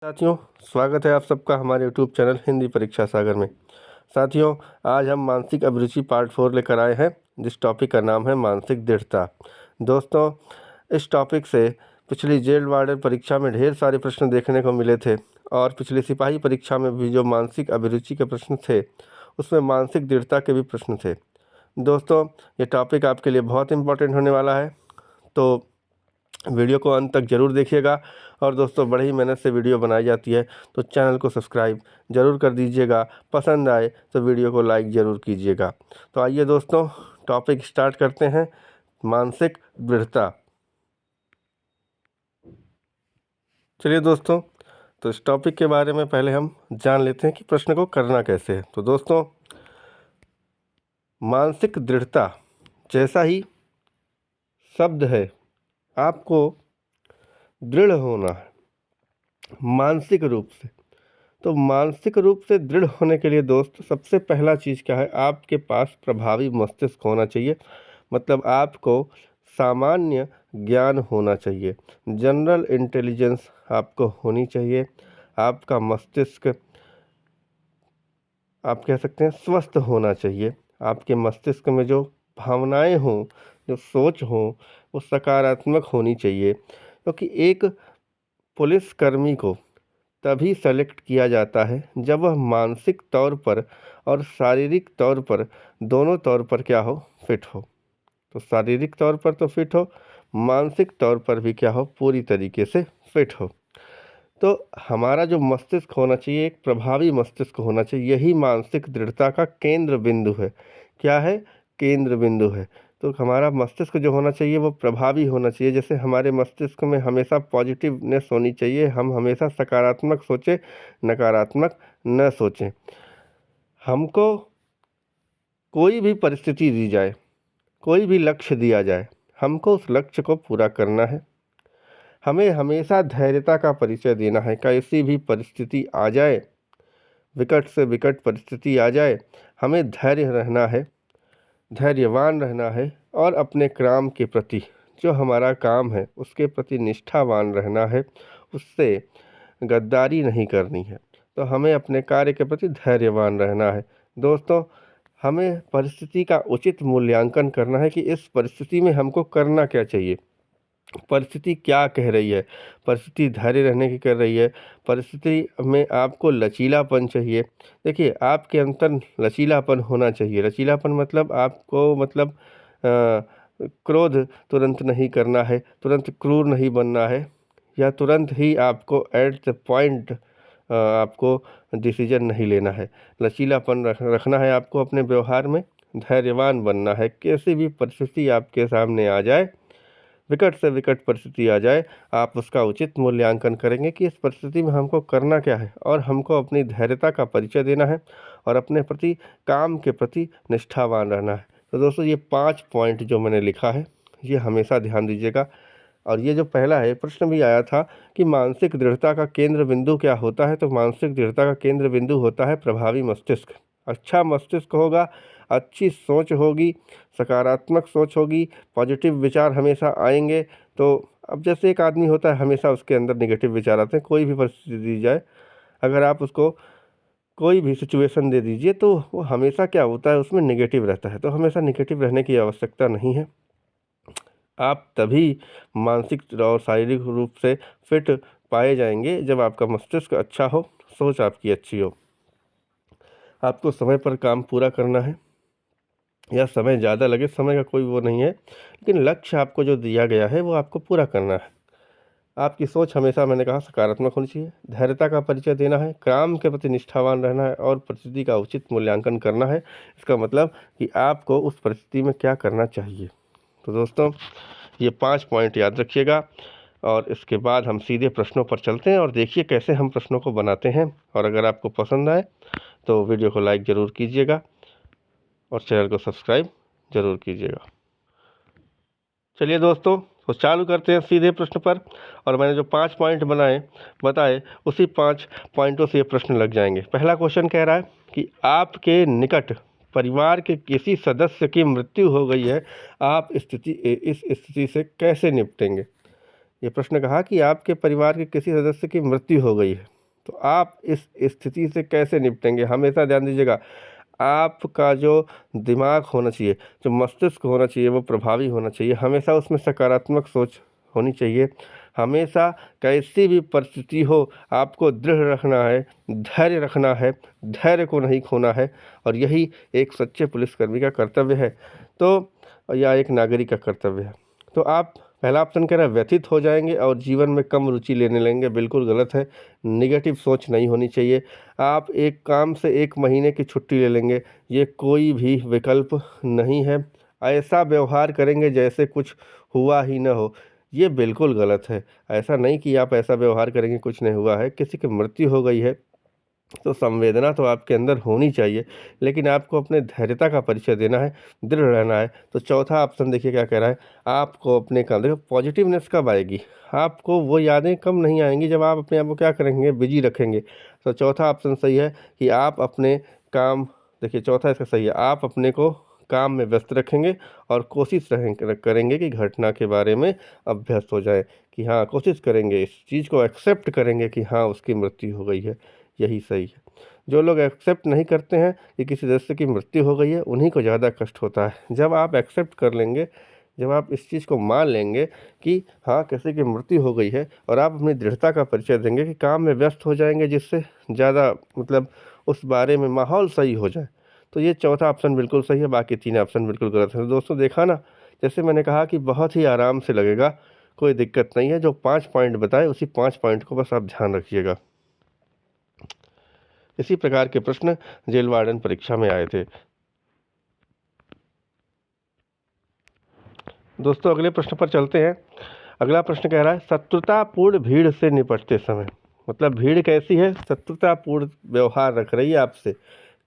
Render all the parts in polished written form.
साथियों, स्वागत है आप सबका हमारे यूट्यूब चैनल हिंदी परीक्षा सागर में। साथियों, आज हम मानसिक अभिरुचि पार्ट 4 लेकर आए हैं, जिस टॉपिक का नाम है मानसिक दृढ़ता। दोस्तों, इस टॉपिक से पिछली जेल वार्डन परीक्षा में ढेर सारे प्रश्न देखने को मिले थे और पिछली सिपाही परीक्षा में भी जो मानसिक अभिरुचि के प्रश्न थे उसमें मानसिक दृढ़ता के भी प्रश्न थे। दोस्तों, ये टॉपिक आपके लिए बहुत इम्पोर्टेंट होने वाला है, तो वीडियो को अंत तक ज़रूर देखिएगा। और दोस्तों, बड़ी ही मेहनत से वीडियो बनाई जाती है, तो चैनल को सब्सक्राइब ज़रूर कर दीजिएगा। पसंद आए तो वीडियो को लाइक ज़रूर कीजिएगा। तो आइए दोस्तों, टॉपिक स्टार्ट करते हैं, मानसिक दृढ़ता। चलिए दोस्तों, तो इस टॉपिक के बारे में पहले हम जान लेते हैं कि प्रश्न को करना कैसे है। तो दोस्तों, मानसिक दृढ़ता जैसा ही शब्द है, आपको दृढ़ होना है मानसिक रूप से। तो मानसिक रूप से दृढ़ होने के लिए दोस्त, सबसे पहला चीज़ क्या है, आपके पास प्रभावी मस्तिष्क होना चाहिए। मतलब आपको सामान्य ज्ञान होना चाहिए, जनरल इंटेलिजेंस आपको होनी चाहिए। आपका मस्तिष्क, आप कह सकते हैं, स्वस्थ होना चाहिए। आपके मस्तिष्क में जो भावनाएं हों, जो सोच हो, वो सकारात्मक होनी चाहिए। क्योंकि एक पुलिसकर्मी को तभी सेलेक्ट किया जाता है जब वह मानसिक तौर पर और शारीरिक तौर पर, दोनों तौर पर क्या हो, फिट हो। तो शारीरिक तौर पर तो फिट हो, मानसिक तौर पर भी क्या हो, पूरी तरीके से फिट हो। तो हमारा जो मस्तिष्क होना चाहिए, एक प्रभावी मस्तिष्क होना चाहिए। यही मानसिक दृढ़ता का केंद्र बिंदु है। क्या है? केंद्र बिंदु है। तो हमारा मस्तिष्क जो होना चाहिए वो प्रभावी होना चाहिए। जैसे हमारे मस्तिष्क में हमेशा पॉजिटिवनेस होनी चाहिए, हम हमेशा सकारात्मक सोचें, नकारात्मक न सोचें। हमको कोई भी परिस्थिति दी जाए, कोई भी लक्ष्य दिया जाए, हमको उस लक्ष्य को पूरा करना है। हमें हमेशा धैर्यता का परिचय देना है। कैसी भी परिस्थिति आ जाए, विकट से विकट परिस्थिति आ जाए, हमें धैर्य रहना है, धैर्यवान रहना है और अपने काम के प्रति, जो हमारा काम है उसके प्रति निष्ठावान रहना है। उससे गद्दारी नहीं करनी है। तो हमें अपने कार्य के प्रति धैर्यवान रहना है। दोस्तों, हमें परिस्थिति का उचित मूल्यांकन करना है कि इस परिस्थिति में हमको करना क्या चाहिए, परिस्थिति क्या कह रही है, परिस्थिति धैर्य रहने की कर रही है, परिस्थिति में आपको लचीलापन चाहिए। देखिए, आपके अंदर लचीलापन होना चाहिए। लचीलापन मतलब आपको, मतलब क्रोध तुरंत नहीं करना है, तुरंत क्रूर नहीं बनना है, या तुरंत ही आपको एट द पॉइंट आपको डिसीजन नहीं लेना है। लचीलापन रखना है आपको अपने व्यवहार में, धैर्यवान बनना है। कैसी भी परिस्थिति आपके सामने आ जाए, विकट से विकट परिस्थिति आ जाए, आप उसका उचित मूल्यांकन करेंगे कि इस परिस्थिति में हमको करना क्या है, और हमको अपनी धैर्यता का परिचय देना है और अपने प्रति, काम के प्रति निष्ठावान रहना है। तो दोस्तों, ये 5 पॉइंट जो मैंने लिखा है, ये हमेशा ध्यान दीजिएगा। और ये जो पहला है, प्रश्न भी आया था कि मानसिक दृढ़ता का केंद्र बिंदु क्या होता है। तो मानसिक दृढ़ता का केंद्र बिंदु होता है प्रभावी मस्तिष्क। अच्छा मस्तिष्क होगा, अच्छी सोच होगी, सकारात्मक सोच होगी, पॉजिटिव विचार हमेशा आएंगे। तो अब जैसे एक आदमी होता है, हमेशा उसके अंदर नेगेटिव विचार आते हैं। कोई भी परिस्थिति दी जाए, अगर आप उसको कोई भी सिचुएशन दे दीजिए, तो वो हमेशा क्या होता है, उसमें नेगेटिव रहता है। तो हमेशा नेगेटिव रहने की आवश्यकता नहीं है। आप तभी मानसिक और शारीरिक रूप से फिट पाए जाएंगे जब आपका मस्तिष्क अच्छा हो, सोच आपकी अच्छी हो। आपको समय पर काम पूरा करना है, या समय ज़्यादा लगे, समय का कोई वो नहीं है, लेकिन लक्ष्य आपको जो दिया गया है वो आपको पूरा करना है। आपकी सोच हमेशा, मैंने कहा, सकारात्मक होनी चाहिए। धैर्यता का परिचय देना है, काम के प्रति निष्ठावान रहना है और परिस्थिति का उचित मूल्यांकन करना है। इसका मतलब कि आपको उस परिस्थिति में क्या करना चाहिए। तो दोस्तों, ये 5 पॉइंट याद रखिएगा। और इसके बाद हम सीधे प्रश्नों पर चलते हैं और देखिए कैसे हम प्रश्नों को बनाते हैं। और अगर आपको पसंद आए तो वीडियो को लाइक ज़रूर कीजिएगा और चैनल को सब्सक्राइब ज़रूर कीजिएगा। चलिए दोस्तों, तो चालू करते हैं सीधे प्रश्न पर। और मैंने जो 5 पॉइंट बताए, उसी 5 पॉइंटों से ये प्रश्न लग जाएंगे। पहला क्वेश्चन कह रहा है कि आपके निकट परिवार के किसी सदस्य की मृत्यु हो गई है, आप इस स्थिति से कैसे निपटेंगे। ये प्रश्न कहा कि आपके परिवार के किसी सदस्य की मृत्यु हो गई है, तो आप इस स्थिति से कैसे निपटेंगे। हमेशा ध्यान दीजिएगा, आपका जो दिमाग होना चाहिए, जो मस्तिष्क होना चाहिए, वो प्रभावी होना चाहिए। हमेशा उसमें सकारात्मक सोच होनी चाहिए। हमेशा कैसी भी परिस्थिति हो, आपको दृढ़ रखना है, धैर्य रखना है, धैर्य को नहीं खोना है। और यही एक सच्चे पुलिसकर्मी का कर्तव्य है, तो या एक नागरिक का कर्तव्य है। तो आप पहला ऑप्शन कह रहा है व्यथित हो जाएंगे और जीवन में कम रुचि लेने लगेंगे, बिल्कुल गलत है। निगेटिव सोच नहीं होनी चाहिए। आप एक काम से 1 महीने की छुट्टी ले लेंगे, ये कोई भी विकल्प नहीं है। ऐसा व्यवहार करेंगे जैसे कुछ हुआ ही ना हो, ये बिल्कुल गलत है। ऐसा नहीं कि आप ऐसा व्यवहार करेंगे कुछ नहीं हुआ है, किसी की मृत्यु हो गई है तो संवेदना तो आपके अंदर होनी चाहिए, लेकिन आपको अपने धैर्यता का परिचय देना है, दृढ़ रहना है। तो चौथा ऑप्शन देखिए क्या कह रहा है, आपको अपने काम, देखो पॉजिटिवनेस कब आएगी, आपको वो यादें कम नहीं आएंगी जब आप अपने आप को क्या करेंगे, बिजी रखेंगे। तो चौथा ऑप्शन सही है कि आप अपने काम, देखिए चौथा इसका सही है, आप अपने को काम में व्यस्त रखेंगे और कोशिश करेंगे कि घटना के बारे में अभ्यस्त हो जाए, कि हाँ कोशिश करेंगे, इस चीज़ को एक्सेप्ट करेंगे कि हाँ उसकी मृत्यु हो गई है, यही सही है। जो लोग एक्सेप्ट नहीं करते हैं कि किसी सदस्य की मृत्यु हो गई है, उन्हीं को ज़्यादा कष्ट होता है। जब आप एक्सेप्ट कर लेंगे, जब आप इस चीज़ को मान लेंगे कि हाँ किसी की मृत्यु हो गई है, और आप अपनी दृढ़ता का परिचय देंगे कि काम में व्यस्त हो जाएंगे, जिससे ज़्यादा मतलब उस बारे में माहौल सही हो जाए, तो ये चौथा ऑप्शन बिल्कुल सही है, बाकी 3 ऑप्शन बिल्कुल गलत है। तो दोस्तों देखा ना, जैसे मैंने कहा कि बहुत ही आराम से लगेगा, कोई दिक्कत नहीं है। जो 5 पॉइंट बताए उसी 5 पॉइंट को बस आप ध्यान रखिएगा। इसी प्रकार के प्रश्न जेल वार्डन परीक्षा में आए थे। दोस्तों अगले प्रश्न पर चलते हैं। अगला प्रश्न कह रहा है शत्रुतापूर्ण भीड़ से निपटते समय, मतलब भीड़ कैसी है, शत्रुतापूर्ण व्यवहार रख रही है आपसे।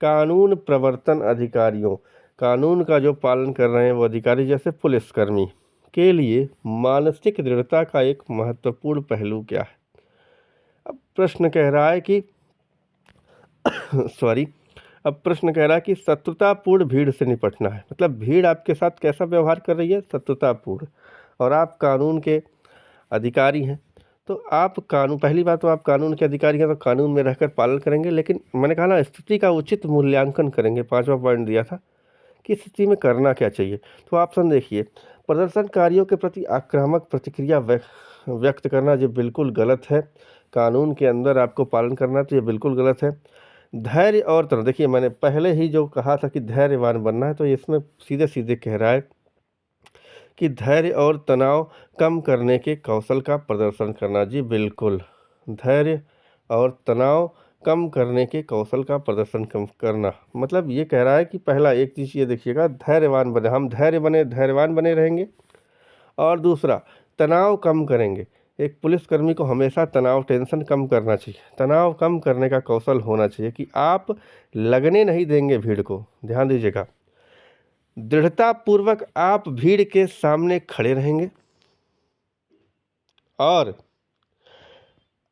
कानून प्रवर्तन अधिकारियों, कानून का जो पालन कर रहे हैं वो अधिकारी जैसे पुलिसकर्मी के लिए मानसिक दृढ़ता का एक महत्वपूर्ण पहलू क्या है। अब प्रश्न कह रहा है कि सॉरी, अब प्रश्न कह रहा है कि शत्रुतापूर्ण भीड़ से निपटना है, मतलब भीड़ आपके साथ कैसा व्यवहार कर रही है, शत्रुतापूर्ण, और आप कानून के अधिकारी हैं। तो आप कानून, पहली बात तो आप कानून के अधिकारी हैं तो कानून में रहकर पालन करेंगे, लेकिन मैंने कहा ना स्थिति का उचित मूल्यांकन करेंगे। 5वां पॉइंट दिया था कि स्थिति में करना क्या चाहिए। तो ऑप्शन देखिए, प्रदर्शनकारियों के प्रति आक्रामक प्रतिक्रिया व्यक्त करना, ये बिल्कुल गलत है। कानून के अंदर आपको पालन करना, तो ये बिल्कुल गलत है। धैर्य और तनाव, देखिए मैंने पहले ही जो कहा था कि धैर्यवान बनना है, तो इसमें सीधे सीधे कह रहा है कि धैर्य और तनाव कम करने के कौशल का प्रदर्शन करना। जी बिल्कुल, धैर्य और तनाव कम करने के कौशल का प्रदर्शन कम करना, मतलब ये कह रहा है कि पहला एक चीज़ ये देखिएगा, धैर्यवान बने, हम धैर्यवान बने रहेंगे। और दूसरा, तनाव कम करेंगे। एक पुलिसकर्मी को हमेशा तनाव, टेंशन कम करना चाहिए, तनाव कम करने का कौशल होना चाहिए कि आप लगने नहीं देंगे भीड़ को। ध्यान दीजिएगा, दृढ़तापूर्वक आप भीड़ के सामने खड़े रहेंगे और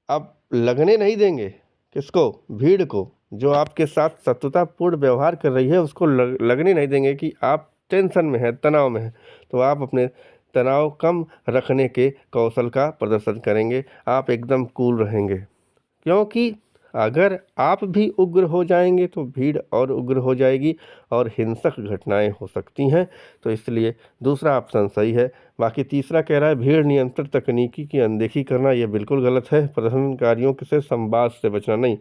अब लगने नहीं देंगे, किसको, भीड़ को, जो आपके साथ शत्रुतापूर्ण व्यवहार कर रही है उसको लगने नहीं देंगे कि आप टेंशन में हैं, तनाव में हैं। तो आप अपने तनाव कम रखने के कौशल का प्रदर्शन करेंगे, आप एकदम कूल रहेंगे, क्योंकि अगर आप भी उग्र हो जाएंगे तो भीड़ और उग्र हो जाएगी और हिंसक घटनाएं हो सकती हैं। तो इसलिए दूसरा ऑप्शन सही है। बाकी तीसरा कह रहा है भीड़ नियंत्रण तकनीकी की अनदेखी करना, ये बिल्कुल गलत है। प्रदर्शनकारियों से संवाद से बचना, नहीं,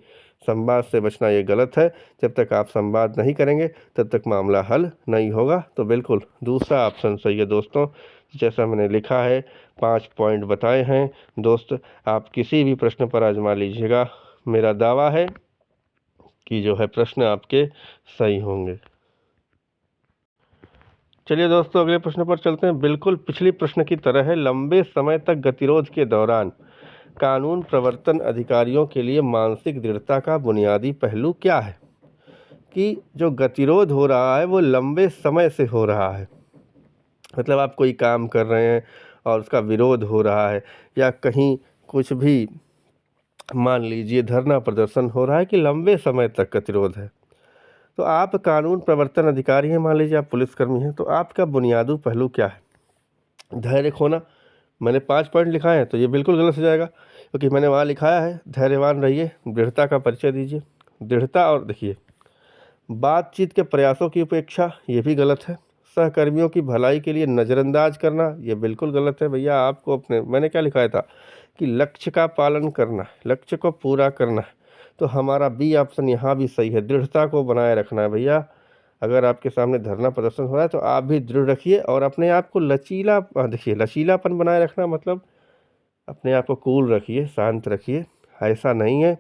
संवाद से बचना ये गलत है। जब तक आप संवाद नहीं करेंगे तब तक मामला हल नहीं होगा। तो बिल्कुल दूसरा ऑप्शन सही है दोस्तों, जैसा मैंने लिखा है। 5 पॉइंट बताए हैं दोस्त, आप किसी भी प्रश्न पर आजमा लीजिएगा, मेरा दावा है कि जो है प्रश्न आपके सही होंगे। चलिए दोस्तों अगले प्रश्न पर चलते हैं। बिल्कुल पिछली प्रश्न की तरह है, लंबे समय तक गतिरोध के दौरान कानून प्रवर्तन अधिकारियों के लिए मानसिक दृढ़ता का बुनियादी पहलू क्या है। कि जो गतिरोध हो रहा है वो लंबे समय से हो रहा है, मतलब आप कोई काम कर रहे हैं और उसका विरोध हो रहा है, या कहीं कुछ भी मान लीजिए धरना प्रदर्शन हो रहा है कि लंबे समय तक गतिरोध है, तो आप कानून प्रवर्तन अधिकारी हैं, मान लीजिए आप पुलिसकर्मी हैं, तो आपका बुनियादी पहलू क्या है, धैर्य खोना, मैंने 5 पॉइंट लिखाए हैं तो ये बिल्कुल गलत हो जाएगा, क्योंकि मैंने वहाँ लिखाया है धैर्यवान रहिए, दृढ़ता का परिचय दीजिए। दृढ़ता, और देखिए बातचीत के प्रयासों की उपेक्षा, ये भी गलत है। सहकर्मियों की भलाई के लिए नज़रअंदाज करना, ये बिल्कुल गलत है भैया। आपको अपने, मैंने क्या लिखाया था कि लक्ष्य का पालन करना है, लक्ष्य को पूरा करना है। तो हमारा बी ऑप्शन यहाँ भी सही है, दृढ़ता को बनाए रखना है भैया। अगर आपके सामने धरना प्रदर्शन हो रहा है तो आप भी दृढ़ रखिए और अपने आप को लचीला, देखिए लचीलापन बनाए रखना मतलब अपने आप को कूल रखिए, शांत रखिए। ऐसा नहीं है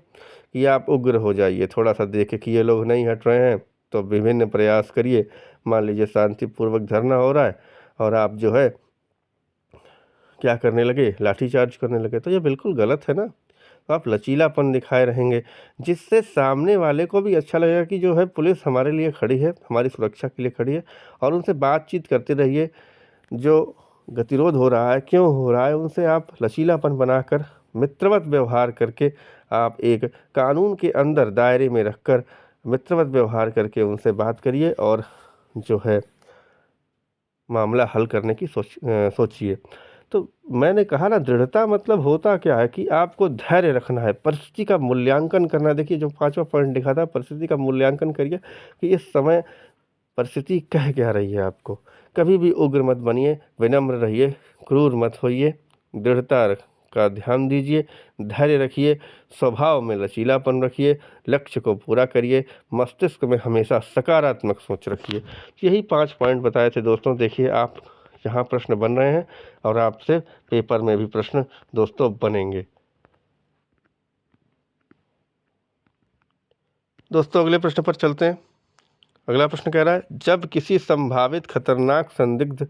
कि आप उग्र हो जाइए, थोड़ा सा देखे कि ये लोग नहीं हट रहे हैं तो विभिन्न प्रयास करिए। मान लीजिए शांतिपूर्वक धरना हो रहा है और आप जो है क्या करने लगे, लाठीचार्ज करने लगे, तो ये बिल्कुल गलत है ना। तो आप लचीलापन दिखाए रहेंगे, जिससे सामने वाले को भी अच्छा लगेगा कि जो है पुलिस हमारे लिए खड़ी है, हमारी सुरक्षा के लिए खड़ी है। और उनसे बातचीत करते रहिए, जो गतिरोध हो रहा है क्यों हो रहा है, उनसे आप लचीलापन बनाकर मित्रवत व्यवहार करके, आप एक कानून के अंदर दायरे में रखकर मित्रवत व्यवहार करके उनसे बात करिए और जो है मामला हल करने की सोचिए। तो मैंने कहा ना, दृढ़ता मतलब होता क्या है कि आपको धैर्य रखना है, परिस्थिति का मूल्यांकन करना है। देखिए जो 5वां पॉइंट लिखा था, परिस्थिति का मूल्यांकन करिए कि इस समय परिस्थिति कह क्या रही है आपको। कभी भी उग्र मत बनिए, विनम्र रहिए, क्रूर मत होइए, दृढ़ता का ध्यान दीजिए, धैर्य रखिए, स्वभाव में लचीलापन रखिए, लक्ष्य को पूरा करिए, मस्तिष्क में हमेशा सकारात्मक सोच रखिए। यही 5 पॉइंट बताए थे दोस्तों। देखिए आप यहाँ प्रश्न बन रहे हैं और आपसे पेपर में भी प्रश्न दोस्तों बनेंगे। दोस्तों अगले प्रश्न पर चलते हैं। अगला प्रश्न कह रहा है, जब किसी संभावित खतरनाक संदिग्ध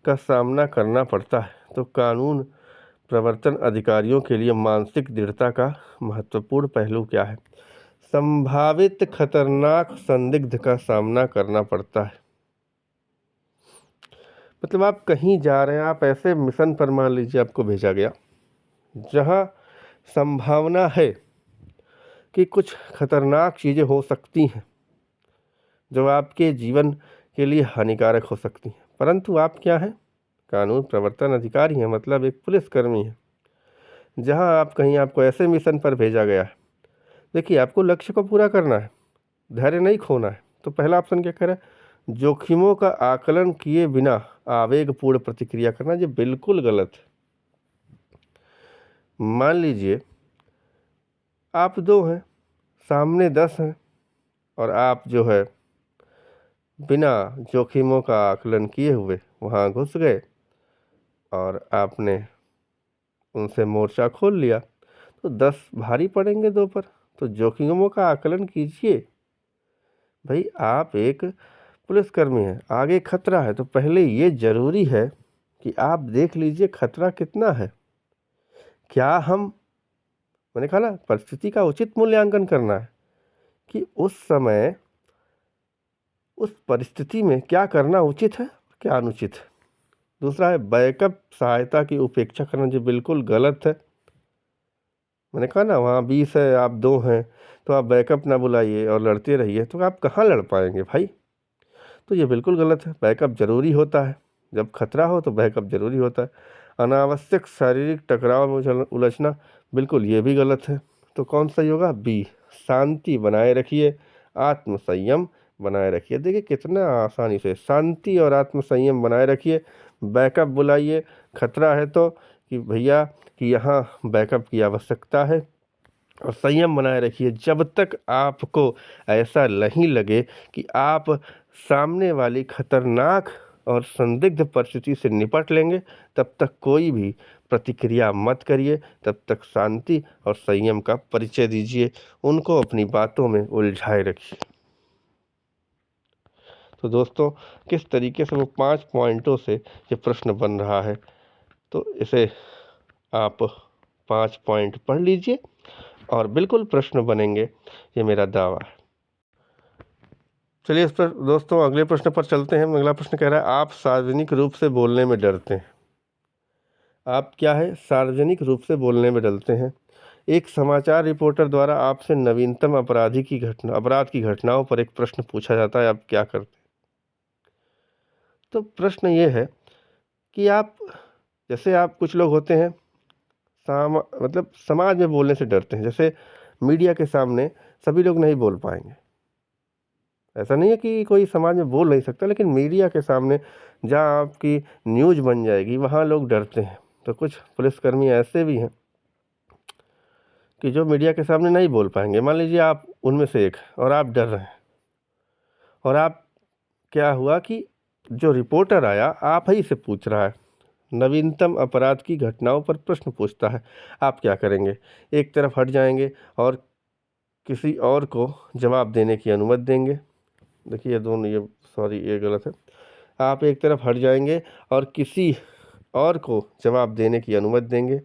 का सामना करना पड़ता है तो कानून प्रवर्तन अधिकारियों के लिए मानसिक दृढ़ता का महत्वपूर्ण पहलू क्या है। संभावित खतरनाक संदिग्ध का सामना करना पड़ता है मतलब आप कहीं जा रहे हैं, आप ऐसे मिशन पर मान लीजिए आपको भेजा गया जहां संभावना है कि कुछ खतरनाक चीज़ें हो सकती हैं जो आपके जीवन के लिए हानिकारक हो सकती हैं, परंतु आप क्या हैं, कानून प्रवर्तन अधिकारी हैं, मतलब एक पुलिसकर्मी है। जहां आप कहीं, आपको ऐसे मिशन पर भेजा गया है, देखिए आपको लक्ष्य को पूरा करना है, धैर्य नहीं खोना है। तो पहला ऑप्शन क्या कह रहा है, जोखिमों का आकलन किए बिना आवेगपूर्ण प्रतिक्रिया करना, ये बिल्कुल गलत है। मान लीजिए आप 2 हैं, सामने 10 हैं और आप जो है बिना जोखिमों का आकलन किए हुए वहाँ घुस गए और आपने उनसे मोर्चा खोल लिया, तो 10 भारी पड़ेंगे 2 पर। तो जोखिमों का आकलन कीजिए भाई। आप एक पुलिसकर्मी हैं, आगे खतरा है, तो पहले ये ज़रूरी है कि आप देख लीजिए खतरा कितना है। क्या हम, मैंने कहा ना, परिस्थिति का उचित मूल्यांकन करना है कि उस समय उस परिस्थिति में क्या करना उचित है, क्या अनुचित है। दूसरा है बैकअप सहायता की उपेक्षा करना, जो बिल्कुल गलत है। मैंने कहा ना, वहाँ 20 है, आप 2 हैं, तो आप बैकअप ना बुलाइए और लड़ते रहिए, तो आप कहाँ लड़ पाएंगे भाई। तो ये बिल्कुल गलत है। बैकअप ज़रूरी होता है, जब खतरा हो तो बैकअप ज़रूरी होता है। अनावश्यक शारीरिक टकराव में उलझना, बिल्कुल ये भी गलत है। तो कौन सही होगा, बी। शांति बनाए रखिए, आत्म संयम बनाए रखिए। देखिए कितना आसानी से शांति और आत्म संयम बनाए रखिए, बैकअप बुलाइए। खतरा है तो कि भैया कि यहाँ बैकअप की आवश्यकता है, और संयम बनाए रखिए जब तक आपको ऐसा नहीं लगे कि आप सामने वाली खतरनाक और संदिग्ध परिस्थिति से निपट लेंगे, तब तक कोई भी प्रतिक्रिया मत करिए। तब तक शांति और संयम का परिचय दीजिए, उनको अपनी बातों में उलझाए रखिए। तो दोस्तों किस तरीके से वो 5 पॉइंटों से ये प्रश्न बन रहा है, तो इसे आप 5 पॉइंट पढ़ लीजिए और बिल्कुल प्रश्न बनेंगे, ये मेरा दावा है। चलिए इस पर दोस्तों अगले प्रश्न पर चलते हैं। अगला प्रश्न कह रहा है, आप सार्वजनिक रूप से बोलने में डरते हैं। आप क्या है, सार्वजनिक रूप से बोलने में डरते हैं। एक समाचार रिपोर्टर द्वारा आपसे नवीनतम अपराध की घटनाओं पर एक प्रश्न पूछा जाता है, आप क्या करते हैं। तो प्रश्न ये है कि आप जैसे आप कुछ लोग होते हैं मतलब समाज में बोलने से डरते हैं। जैसे मीडिया के सामने सभी लोग नहीं बोल पाएंगे। ऐसा नहीं है कि कोई समाज में बोल नहीं सकता, लेकिन मीडिया के सामने जहाँ आपकी न्यूज़ बन जाएगी वहाँ लोग डरते हैं। तो कुछ पुलिसकर्मी ऐसे भी हैं कि जो मीडिया के सामने नहीं बोल पाएंगे। मान लीजिए आप उनमें से एक और आप डर रहे हैं, और आप क्या हुआ कि जो रिपोर्टर आया आप ही से पूछ रहा है, नवीनतम अपराध की घटनाओं पर प्रश्न पूछता है, आप क्या करेंगे? एक तरफ हट जाएंगे और किसी और को जवाब देने की अनुमति देंगे। देखिए ये दोनों, ये सॉरी ये गलत है। आप एक तरफ हट जाएंगे और किसी और को जवाब देने की अनुमति देंगे,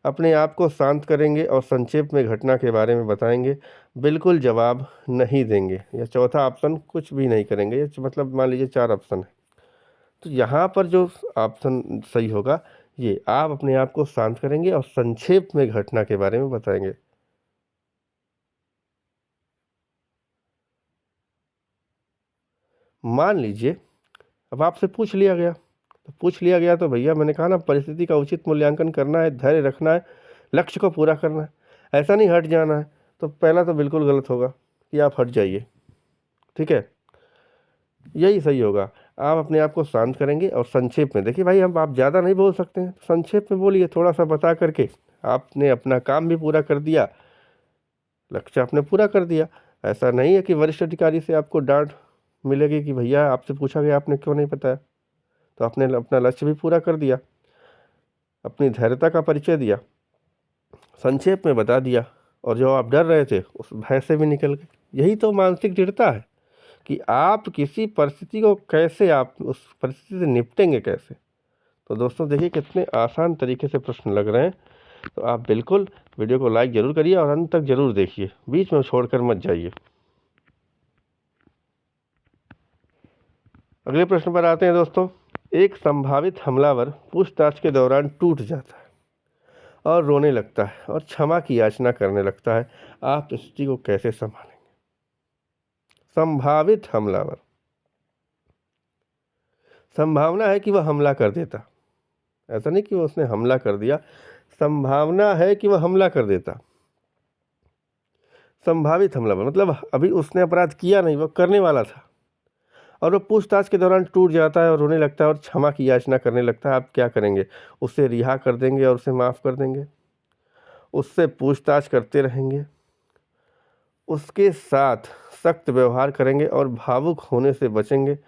अपने आप को शांत करेंगे और संक्षेप में घटना के बारे में बताएंगे, बिल्कुल जवाब नहीं देंगे। या चौथा ऑप्शन, कुछ भी नहीं करेंगे। ये मतलब मान लीजिए 4 ऑप्शन है, तो यहाँ पर जो ऑप्शन सही होगा, ये आप अपने आप को शांत करेंगे और संक्षेप में घटना के बारे में बताएंगे। मान लीजिए अब आपसे पूछ लिया गया, तो भैया मैंने कहा ना, परिस्थिति का उचित मूल्यांकन करना है, धैर्य रखना है, लक्ष्य को पूरा करना है, ऐसा नहीं हट जाना है। तो पहला तो बिल्कुल गलत होगा कि आप हट जाइए, ठीक है, यही सही होगा। आप अपने आप को शांत करेंगे और संक्षेप में, देखिए भाई हम आप ज़्यादा नहीं बोल सकते हैं, संक्षेप में बोलिए, थोड़ा सा बता करके आपने अपना काम भी पूरा कर दिया, लक्ष्य आपने पूरा कर दिया। ऐसा नहीं है कि वरिष्ठ अधिकारी से आपको डांट मिलेगी कि भैया आपसे पूछा गया आपने क्यों नहीं बताया। तो आपने अपना लक्ष्य भी पूरा कर दिया, अपनी धैर्यता का परिचय दिया, संक्षेप में बता दिया, और जो आप डर रहे थे उस भय से भी निकल गए। यही तो मानसिक दृढ़ता है कि आप किसी परिस्थिति को कैसे, आप उस परिस्थिति से निपटेंगे कैसे। तो दोस्तों देखिए कितने आसान तरीके से प्रश्न लग रहे हैं। तो आप बिल्कुल वीडियो को लाइक ज़रूर करिए और अंत तक ज़रूर देखिए, बीच में छोड़कर मत जाइए। अगले प्रश्न पर आते हैं दोस्तों। एक संभावित हमलावर पूछताछ के दौरान टूट जाता है और रोने लगता है और क्षमा की याचना करने लगता है, आप स्थिति को कैसे संभालेंगे? संभावित हमलावर, संभावना है कि वह हमला कर देता, ऐसा नहीं कि वो उसने हमला कर दिया, संभावना है कि वह हमला कर देता। संभावित हमलावर मतलब अभी उसने अपराध किया नहीं, वह करने वाला था, और वो पूछताछ के दौरान टूट जाता है और रोने लगता है और क्षमा की याचना करने लगता है। आप क्या करेंगे? उसे रिहा कर देंगे और उसे माफ़ कर देंगे, उससे पूछताछ करते रहेंगे, उसके साथ सख्त व्यवहार करेंगे और भावुक होने से बचेंगे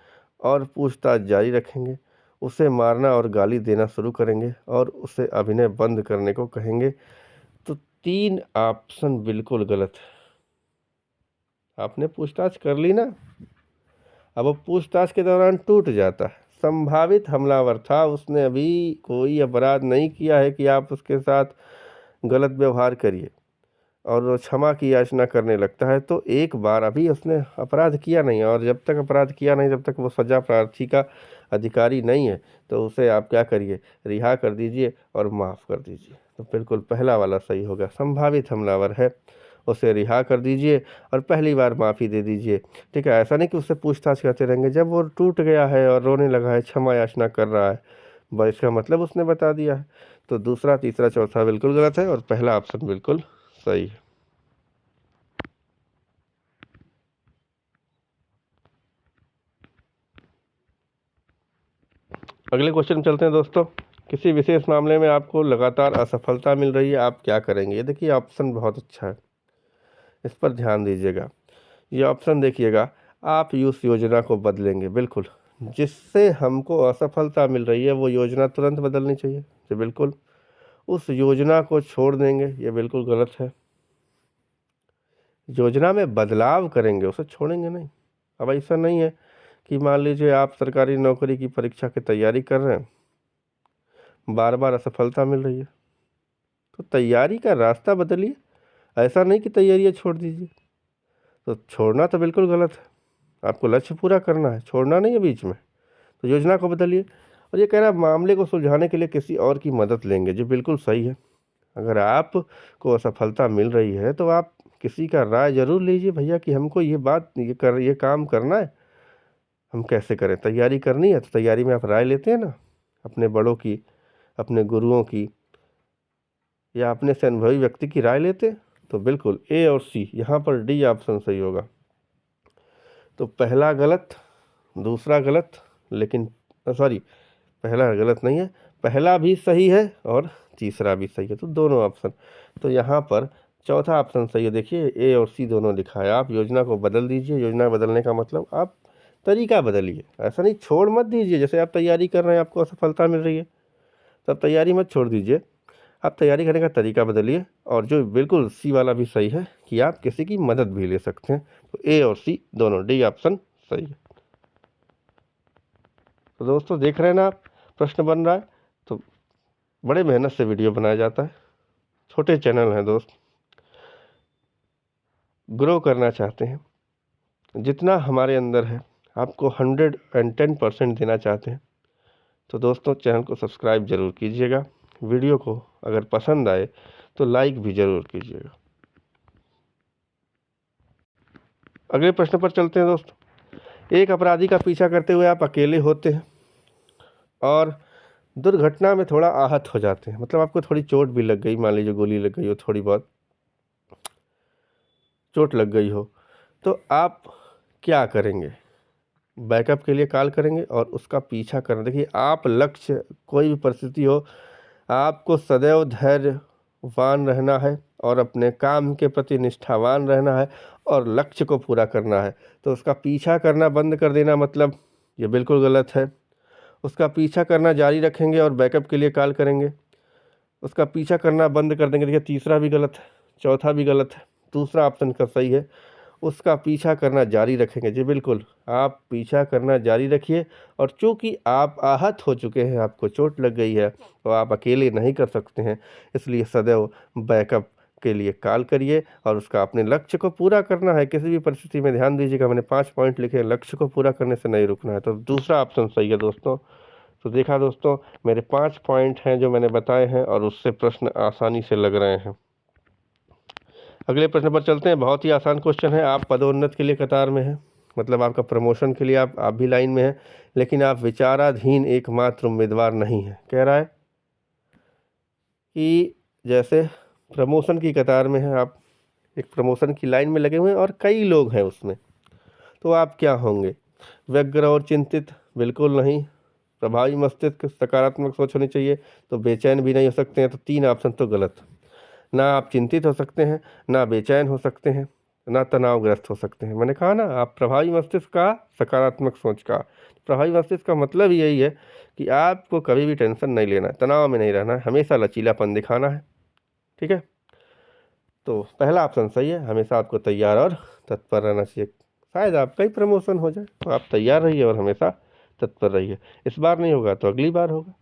और पूछताछ जारी रखेंगे, उसे मारना और गाली देना शुरू करेंगे और उसे अभिनय बंद करने को कहेंगे। तो 3 ऑप्शन बिल्कुल गलत है। आपने पूछताछ कर ली ना, अब वो पूछताछ के दौरान टूट जाता है। संभावित हमलावर था, उसने अभी कोई अपराध नहीं किया है कि आप उसके साथ गलत व्यवहार करिए, और वो क्षमा की याचना करने लगता है। तो एक बार अभी उसने अपराध किया नहीं, और जब तक अपराध किया नहीं जब तक वो सजा प्रार्थी का अधिकारी नहीं है, तो उसे आप क्या करिए, रिहा कर दीजिए और माफ़ कर दीजिए। तो बिल्कुल पहला वाला सही होगा, संभावित हमलावर है, उसे रिहा कर दीजिए और पहली बार माफ़ी दे दीजिए, ठीक है। ऐसा नहीं कि उससे पूछताछ करते रहेंगे, जब वो टूट गया है और रोने लगा है, क्षमा याचना कर रहा है, बस इसका मतलब उसने बता दिया है। तो दूसरा, तीसरा, चौथा बिल्कुल गलत है और पहला ऑप्शन बिल्कुल सही है। अगले क्वेश्चन चलते हैं दोस्तों। किसी विशेष मामले में आपको लगातार असफलता मिल रही है, आप क्या करेंगे? ये देखिए ऑप्शन बहुत अच्छा है, इस पर ध्यान दीजिएगा। ये ऑप्शन देखिएगा, आप उस योजना को बदलेंगे, बिल्कुल जिससे हमको असफलता मिल रही है वो योजना तुरंत बदलनी चाहिए, तो बिल्कुल उस योजना को छोड़ देंगे, ये बिल्कुल गलत है। योजना में बदलाव करेंगे, उसे छोड़ेंगे नहीं। अब ऐसा नहीं है कि मान लीजिए आप सरकारी नौकरी की परीक्षा की तैयारी कर रहे हैं, बार बार असफलता मिल रही है, तो तैयारी का रास्ता बदलिए, ऐसा नहीं कि तैयारियाँ छोड़ दीजिए। तो छोड़ना तो बिल्कुल गलत है, आपको लक्ष्य पूरा करना है, छोड़ना नहीं है बीच में। तो योजना को बदलिए। और ये कह रहा है मामले को सुलझाने के लिए किसी और की मदद लेंगे, जो बिल्कुल सही है। अगर आपको असफलता मिल रही है तो आप किसी का राय ज़रूर लीजिए, भैया कि हमको ये काम करना है, हम कैसे करें, तैयारी करनी है, तो तैयारी में आप राय लेते हैं ना अपने बड़ों की, अपने गुरुओं की या अपने से अनुभवी व्यक्ति की राय लेते? तो बिल्कुल ए और सी, यहाँ पर डी ऑप्शन सही होगा। तो पहला गलत, दूसरा गलत, लेकिन सॉरी, पहला गलत नहीं है, पहला भी सही है और तीसरा भी सही है, तो दोनों ऑप्शन। तो यहाँ पर चौथा ऑप्शन सही है। देखिए ए और सी दोनों लिखा है। आप योजना को बदल दीजिए। योजना बदलने का मतलब आप तरीका बदलिए, ऐसा नहीं छोड़ मत दीजिए। जैसे आप तैयारी कर रहे हैं, आपको असफलता मिल रही है, तब तैयारी मत छोड़ दीजिए, आप तैयारी करने का तरीका बदलिए। और जो बिल्कुल सी वाला भी सही है कि आप किसी की मदद भी ले सकते हैं। तो ए और सी दोनों, डी ऑप्शन सही है। तो दोस्तों देख रहे हैं ना आप, प्रश्न बन रहा है, तो बड़े मेहनत से वीडियो बनाया जाता है। छोटे चैनल हैं दोस्त, ग्रो करना चाहते हैं, जितना हमारे अंदर है आपको 110% देना चाहते हैं। तो दोस्तों चैनल को सब्सक्राइब जरूर कीजिएगा। वीडियो को अगर पसंद आए तो लाइक भी जरूर कीजिएगा। अगले प्रश्न पर चलते हैं दोस्तों। एक अपराधी का पीछा करते हुए आप अकेले होते हैं और दुर्घटना में थोड़ा आहत हो जाते हैं, मतलब आपको थोड़ी चोट भी लग गई, मान लीजिए गोली लग गई हो, थोड़ी बहुत चोट लग गई हो, तो आप क्या करेंगे? बैकअप के लिए कॉल करेंगे और उसका पीछा करना। देखिए आप लक्ष्य, कोई भी परिस्थिति हो, आपको सदैव धैर्यवान रहना है और अपने काम के प्रति निष्ठावान रहना है और लक्ष्य को पूरा करना है। तो उसका पीछा करना बंद कर देना मतलब ये बिल्कुल गलत है। उसका पीछा करना जारी रखेंगे और बैकअप के लिए कॉल करेंगे, उसका पीछा करना बंद कर देंगे। देखिए तीसरा भी गलत है, चौथा भी गलत है, दूसरा ऑप्शन का सही है, उसका पीछा करना जारी रखेंगे। जी बिल्कुल, आप पीछा करना जारी रखिए। और चूंकि आप आहत हो चुके हैं, आपको चोट लग गई है, तो आप अकेले नहीं कर सकते हैं, इसलिए सदैव बैकअप के लिए कॉल करिए और उसका अपने लक्ष्य को पूरा करना है किसी भी परिस्थिति में। ध्यान दीजिएगा, मैंने 5 पॉइंट लिखे हैं, लक्ष्य को पूरा करने से नहीं रुकना है। तो दूसरा ऑप्शन सही है दोस्तों। तो देखा दोस्तों, मेरे 5 पॉइंट हैं जो मैंने बताए हैं और उससे प्रश्न आसानी से लग रहे हैं। अगले प्रश्न पर चलते हैं। बहुत ही आसान क्वेश्चन है। आप पदोन्नत के लिए कतार में हैं, मतलब आपका प्रमोशन के लिए आप भी लाइन में हैं, लेकिन आप विचाराधीन एकमात्र उम्मीदवार नहीं हैं। कह रहा है कि जैसे प्रमोशन की कतार में हैं आप, एक प्रमोशन की लाइन में लगे हुए हैं और कई लोग हैं उसमें, तो आप क्या होंगे? व्यग्र और चिंतित? बिल्कुल नहीं। प्रभावी मस्तिष्क, सकारात्मक सोच होनी चाहिए। तो बेचैन भी नहीं हो सकते हैं। तो 3 ऑप्शन तो गलत। ना आप चिंतित हो सकते हैं, ना बेचैन हो सकते हैं, ना तनावग्रस्त हो सकते हैं। मैंने कहा ना, आप प्रभावी मस्तिष्क का, सकारात्मक सोच का। प्रभावी मस्तिष्क का मतलब यही है कि आपको कभी भी टेंशन नहीं लेना है, तनाव में नहीं रहना है, हमेशा लचीलापन दिखाना है। ठीक है, तो पहला ऑप्शन सही है, हमेशा आपको तैयार और तत्पर रहना चाहिए। शायद आपका ही प्रमोशन हो जाए, तो आप तैयार रहिए और हमेशा तत्पर रहिए। इस बार नहीं होगा तो अगली बार होगा।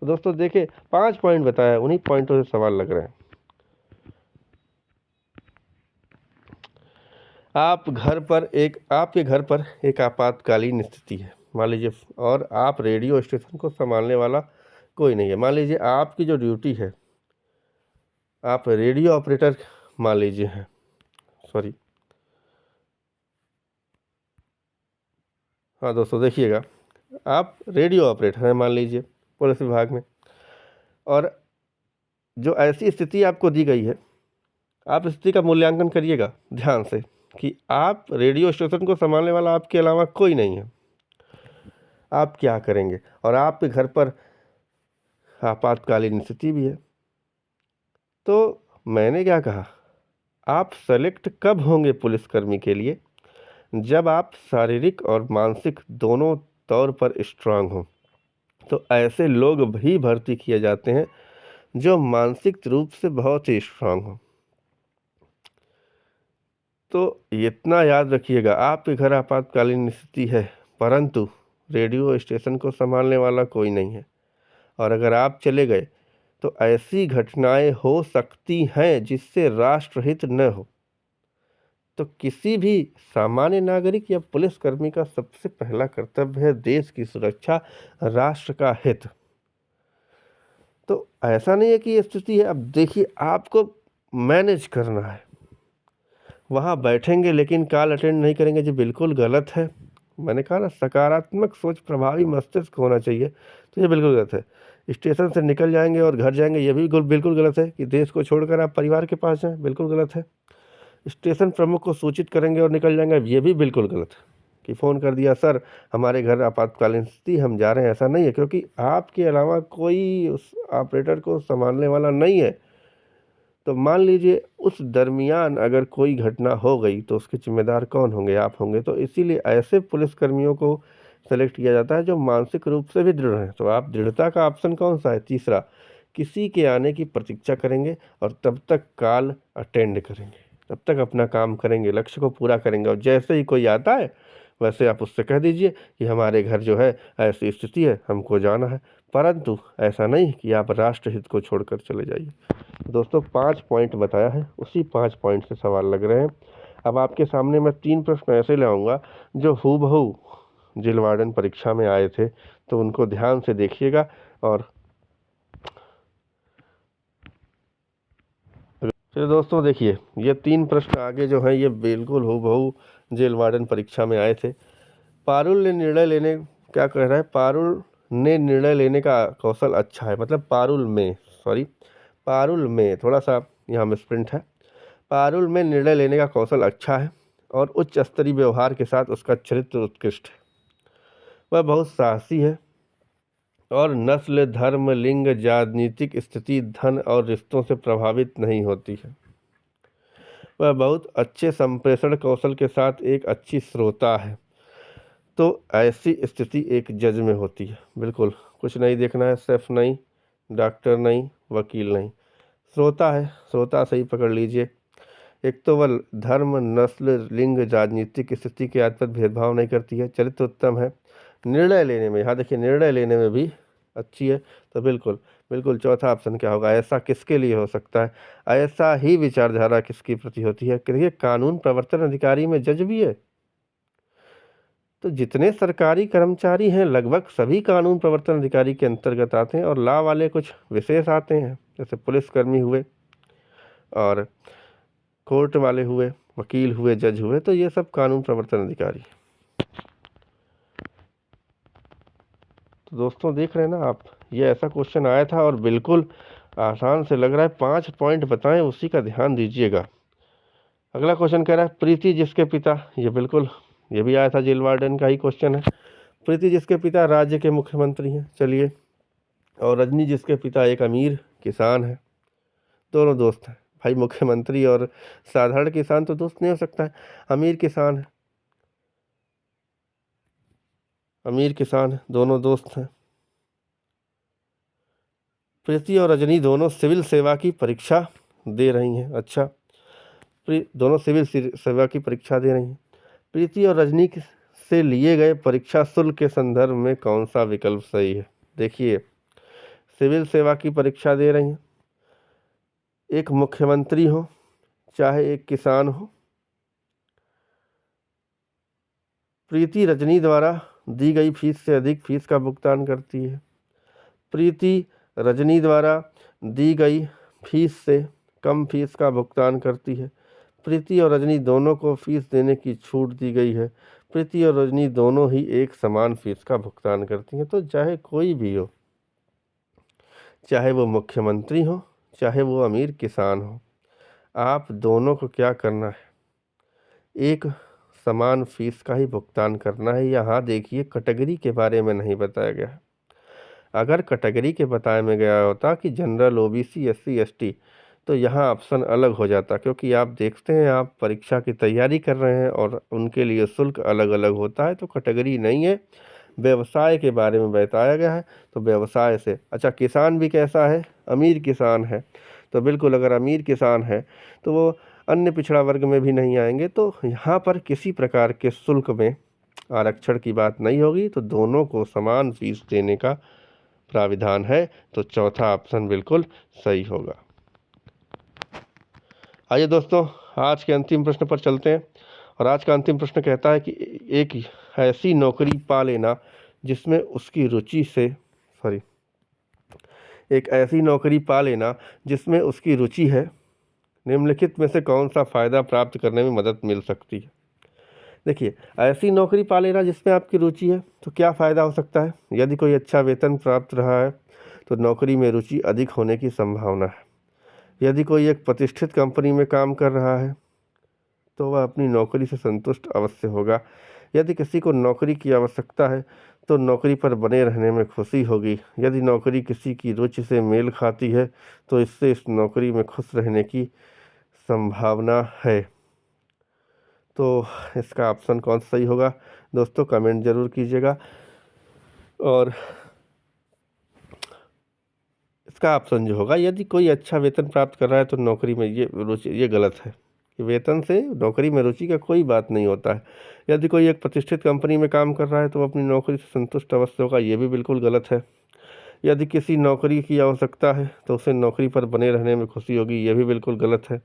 तो दोस्तों देखिए 5 पॉइंट बताया, उन्हीं पॉइंटों से सवाल लग रहे हैं। आपके घर पर एक आपातकालीन स्थिति है, मान लीजिए, और आप रेडियो स्टेशन को संभालने वाला कोई नहीं है। मान लीजिए आपकी जो ड्यूटी है, आप रेडियो ऑपरेटर मान लीजिए हैं, सॉरी, हाँ दोस्तों देखिएगा, आप रेडियो ऑपरेटर हैं मान लीजिए पुलिस विभाग में, और जो ऐसी स्थिति आपको दी गई है, आप स्थिति का मूल्यांकन करिएगा ध्यान से कि आप रेडियो स्टेशन को संभालने वाला आपके अलावा कोई नहीं है। आप क्या करेंगे? और आपके घर पर आपातकालीन स्थिति भी है। तो मैंने क्या कहा, आप सेलेक्ट कब होंगे पुलिसकर्मी के लिए? जब आप शारीरिक और मानसिक दोनों तौर पर स्ट्रांग हों। तो ऐसे लोग भी भर्ती किए जाते हैं जो मानसिक रूप से बहुत ही स्ट्रांग हों। तो इतना याद रखिएगा, आपके घर आपातकालीन स्थिति है, परंतु रेडियो स्टेशन को संभालने वाला कोई नहीं है, और अगर आप चले गए तो ऐसी घटनाएं हो सकती हैं जिससे राष्ट्रहित न हो। तो किसी भी सामान्य नागरिक या पुलिसकर्मी का सबसे पहला कर्तव्य है देश की सुरक्षा, राष्ट्र का हित। तो ऐसा नहीं है कि ये स्थिति है, अब देखिए आपको मैनेज करना है। वहाँ बैठेंगे लेकिन कॉल अटेंड नहीं करेंगे, जी बिल्कुल गलत है। मैंने कहा ना, सकारात्मक सोच, प्रभावी मस्तिष्क होना चाहिए, तो ये बिल्कुल गलत है। स्टेशन से निकल जाएंगे और घर जाएंगे, ये भी बिल्कुल गलत है कि देश को छोड़कर आप परिवार के पास जाएं, बिल्कुल गलत है। स्टेशन प्रमुख को सूचित करेंगे और निकल जाएंगे, ये भी बिल्कुल गलत है कि फ़ोन कर दिया, सर हमारे घर आपातकालीन स्थिति, हम जा रहे हैं, ऐसा नहीं है, क्योंकि आपके अलावा कोई उस ऑपरेटर को संभालने वाला नहीं है। तो मान लीजिए उस दरमियान अगर कोई घटना हो गई तो उसके जिम्मेदार कौन होंगे? आप होंगे। तो इसीलिए ऐसे पुलिसकर्मियों को सेलेक्ट किया जाता है जो मानसिक रूप से भी दृढ़ हैं। तो आप दृढ़ता का ऑप्शन कौन सा है? तीसरा, किसी के आने की प्रतीक्षा करेंगे और तब तक कॉल अटेंड करेंगे, तब तक अपना काम करेंगे, लक्ष्य को पूरा करेंगे, और जैसे ही कोई आता है वैसे आप उससे कह दीजिए कि हमारे घर जो है ऐसी स्थिति है, हमको जाना है। परंतु ऐसा नहीं कि आप राष्ट्रहित को छोड़कर चले जाइए। दोस्तों 5 पॉइंट बताया है, उसी 5 पॉइंट से सवाल लग रहे हैं। अब आपके सामने मैं 3 प्रश्न ऐसे लाऊंगा जो हूबहू जेल वार्डन परीक्षा में आए थे, तो उनको ध्यान से देखिएगा। और चलिए दोस्तों देखिए, ये 3 प्रश्न आगे जो हैं ये बिल्कुल हूबहू जेल वार्डन परीक्षा में आए थे। पारुल ने निर्णय लेने, क्या कह रहा है? पारुल ने निर्णय लेने का कौशल अच्छा है, मतलब पारुल में थोड़ा सा यहाँ मिसप्रिंट है। पारुल में निर्णय लेने का कौशल अच्छा है और उच्च स्तरीय व्यवहार के साथ उसका चरित्र उत्कृष्ट है। वह बहुत साहसी है और नस्ल, धर्म, लिंग, राजनीतिक स्थिति, धन और रिश्तों से प्रभावित नहीं होती है। वह बहुत अच्छे संप्रेषण कौशल के साथ एक अच्छी श्रोता है। तो ऐसी स्थिति एक जज में होती है। बिल्कुल कुछ नहीं देखना है, शेफ नहीं, डॉक्टर नहीं, वकील नहीं, श्रोता है। श्रोता सही पकड़ लीजिए। एक तो वह धर्म, नस्ल, लिंग, राजनीतिक स्थिति के आधार पर भेदभाव नहीं करती है, चरित्र उत्तम है। निर्णय लेने में, यहाँ देखिए निर्णय लेने में भी अच्छी है। तो बिल्कुल बिल्कुल चौथा ऑप्शन क्या होगा? ऐसा किसके लिए हो सकता है? ऐसा ही विचारधारा किसकी प्रति होती है? देखिए कानून प्रवर्तन अधिकारी में जज भी है। तो जितने सरकारी कर्मचारी हैं लगभग सभी कानून प्रवर्तन अधिकारी के अंतर्गत आते हैं, और लॉ वाले कुछ विशेष आते हैं, जैसे पुलिसकर्मी हुए और कोर्ट वाले हुए, वकील हुए, जज हुए, तो ये सब कानून प्रवर्तन अधिकारी। तो दोस्तों देख रहे हैं ना आप, ये ऐसा क्वेश्चन आया था और बिल्कुल आसान से लग रहा है। 5 पॉइंट बताएं, उसी का ध्यान दीजिएगा। अगला क्वेश्चन कह रहा है प्रीति जिसके पिता, ये बिल्कुल ये भी आया था, जेल वार्डन का ही क्वेश्चन है। प्रीति जिसके पिता राज्य के मुख्यमंत्री हैं, चलिए, और रजनी जिसके पिता एक अमीर किसान है। दोनों दोस्त हैं भाई, मुख्यमंत्री और साधारण किसान तो दोस्त नहीं हो सकता है। अमीर किसान है, अमीर किसान है, दोनों दोस्त हैं। प्रीति और रजनी दोनों सिविल सेवा की परीक्षा दे रही हैं। अच्छा, दोनों सिविल सेवा की परीक्षा दे रही हैं। प्रीति और रजनी से लिए गए परीक्षा शुल्क के संदर्भ में कौन सा विकल्प सही है? देखिए, सिविल सेवा की परीक्षा दे रही हैं, एक मुख्यमंत्री हो चाहे एक किसान हो, प्रीति रजनी द्वारा दी गई फीस से अधिक फीस का भुगतान करती है। प्रीति रजनी द्वारा दी गई फीस से कम फीस का भुगतान करती है। प्रीति और रजनी दोनों को फीस देने की छूट दी गई है। प्रीति और रजनी दोनों ही एक समान फीस का भुगतान करती हैं। तो चाहे कोई भी हो, चाहे वो मुख्यमंत्री हो चाहे वो अमीर किसान हो, आप दोनों को क्या करना है? एक समान फीस का ही भुगतान करना है। यहाँ देखिए कैटेगरी के बारे में नहीं बताया गया है। अगर कैटेगरी के बताया में गया होता कि जनरल, ओबीसी, एससी, एसटी, तो यहाँ ऑप्शन अलग हो जाता, क्योंकि आप देखते हैं आप परीक्षा की तैयारी कर रहे हैं और उनके लिए शुल्क अलग अलग होता है। तो कैटेगरी नहीं है, व्यवसाय के बारे में बताया गया है। तो व्यवसाय से, अच्छा किसान भी कैसा है? अमीर किसान है। तो बिल्कुल अगर अमीर किसान है तो वो अन्य पिछड़ा वर्ग में भी नहीं आएंगे। तो यहाँ पर किसी प्रकार के शुल्क में आरक्षण की बात नहीं होगी, तो दोनों को समान फीस देने का प्राविधान है। तो चौथा ऑप्शन बिल्कुल सही होगा। आइए दोस्तों, आज के अंतिम प्रश्न पर चलते हैं। और आज का अंतिम प्रश्न कहता है कि एक ऐसी नौकरी पा लेना जिसमें उसकी रुचि से एक ऐसी नौकरी पा लेना जिसमें उसकी रुचि है, निम्नलिखित में से कौन सा फ़ायदा प्राप्त करने में मदद मिल सकती है? देखिए, ऐसी नौकरी पा लेना जिसमें आपकी रुचि है, तो क्या फ़ायदा हो सकता है? यदि कोई अच्छा वेतन प्राप्त रहा है तो नौकरी में रुचि अधिक होने की संभावना है। यदि कोई एक प्रतिष्ठित कंपनी में काम कर रहा है तो वह अपनी नौकरी से संतुष्ट अवश्य होगा। यदि किसी को नौकरी की आवश्यकता है तो नौकरी पर बने रहने में खुशी होगी। यदि नौकरी किसी की रुचि से मेल खाती है तो इससे इस नौकरी में खुश रहने की संभावना है। तो इसका ऑप्शन कौन सा सही होगा दोस्तों, कमेंट ज़रूर कीजिएगा। और इसका ऑप्शन जो होगा, यदि कोई अच्छा वेतन प्राप्त कर रहा है तो नौकरी में ये रुचि, ये गलत है कि वेतन से नौकरी में रुचि का कोई बात नहीं होता है। यदि कोई एक प्रतिष्ठित कंपनी में काम कर रहा है तो अपनी नौकरी से संतुष्ट अवश्य होगा, ये भी बिल्कुल गलत है। यदि किसी नौकरी की आवश्यकता है तो उसे नौकरी पर बने रहने में खुशी होगी, ये भी बिल्कुल गलत है।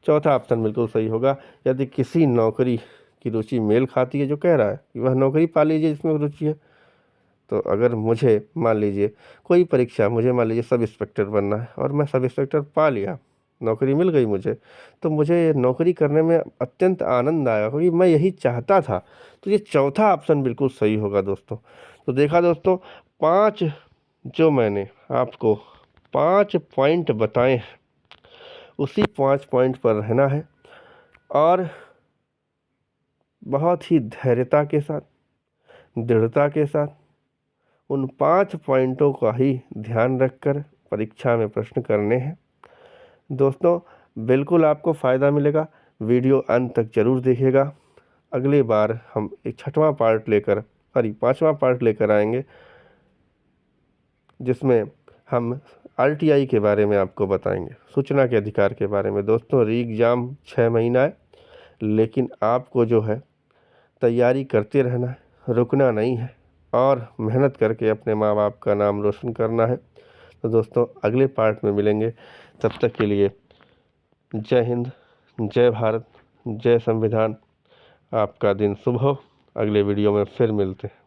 चौथा ऑप्शन बिल्कुल सही होगा, यदि किसी नौकरी की रुचि मेल खाती है, जो कह रहा है कि वह नौकरी पा लीजिए जिसमें रुचि है। तो अगर मुझे मान लीजिए कोई परीक्षा, मुझे मान लीजिए सब इंस्पेक्टर बनना है और मैं सब इंस्पेक्टर पा लिया, नौकरी मिल गई मुझे, तो मुझे नौकरी करने में अत्यंत आनंद आया क्योंकि मैं यही चाहता था। तो ये चौथा ऑप्शन बिल्कुल सही होगा दोस्तों। तो देखा दोस्तों, 5 जो मैंने आपको 5 पॉइंट बताए हैं, उसी 5 पॉइंट पर रहना है और बहुत ही धैर्यता के साथ, दृढ़ता के साथ उन 5 पॉइंटों का ही ध्यान रखकर परीक्षा में प्रश्न करने हैं। दोस्तों बिल्कुल आपको फ़ायदा मिलेगा, वीडियो अंत तक ज़रूर देखिएगा। अगली बार हम एक 6वां पार्ट लेकर, 5वां पार्ट लेकर आएंगे, जिसमें हम RTI के बारे में आपको बताएंगे, सूचना के अधिकार के बारे में। दोस्तों री एग्ज़ाम 6 महीना है, लेकिन आपको जो है तैयारी करते रहना है, रुकना नहीं है और मेहनत करके अपने माँ बाप का नाम रोशन करना है। तो दोस्तों अगले पार्ट में मिलेंगे, तब तक के लिए जय हिंद, जय भारत, जय संविधान। आपका दिन शुभ हो। अगले वीडियो में फिर मिलते हैं।